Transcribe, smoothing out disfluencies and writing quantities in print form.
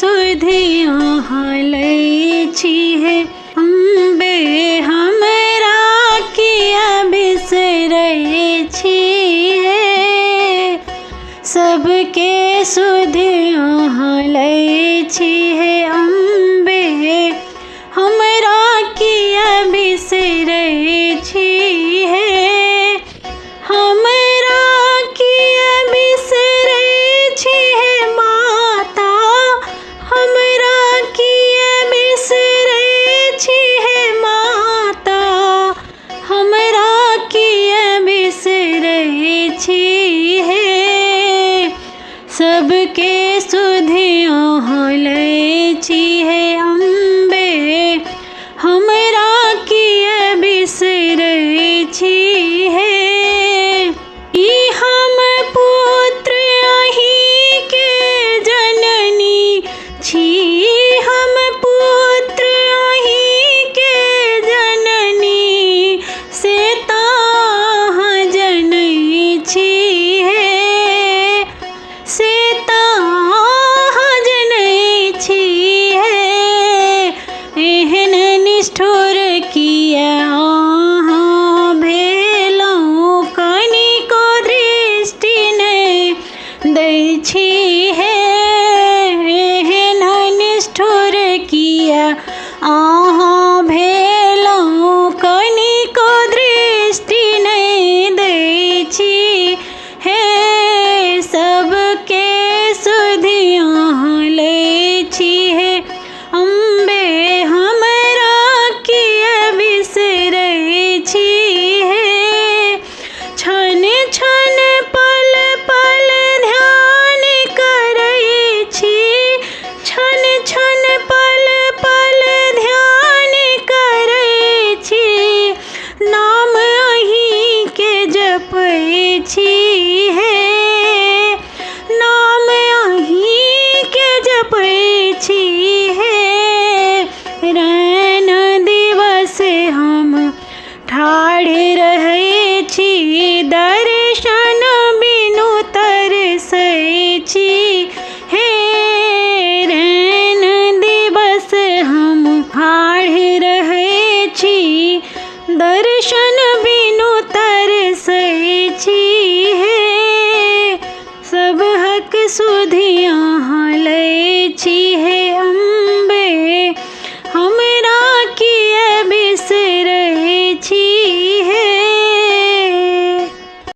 सुधिया लै छी हे अम्बे हमरा किया बिसरै छी हे। सबके सुधिया लै छी हे अम्बे हमरा किया बिसरै छी हे। हमरा किया बिसरै छी हे माता हमरा किया बिसरै छी हे माता हमरा किया बिसरै छी हे। सबके सुधिया लै छी हे अम्बे हमरा किया बिसरै छी हे। ई हम पुत्र अहीं के जननी छी हम पुत्र अहीं के जननी से ताहाँ जनै छी हे से ताहाँ जनै छी हे। एहन निष्ठुर किया अहाँ भेलहुँ कनिको दृष्टि नहि दै छी हे। एहन निष्ठुर किया अहाँ भेलहुँ कनिको दृष्टि नहि दै छी हे। सबके सुधिया लै छी हे अम्बे हमरा किया बिसरै छी हे। क्षण क्षण पल पल ध्यान करै छी क्षण क्षण पल पल ध्यान करै छी नाम अहीं के जपै छी हे नाम अहीं के जपै छी हे। रैन दिवस हम ठाढ़ रहै छी दर्शन बिनु तरसै छी हे। रैन दिवस हम ठाढ़ रहै छी दर्शन बिनु तरसै छी हे। सबहक सुधिया लै छी हे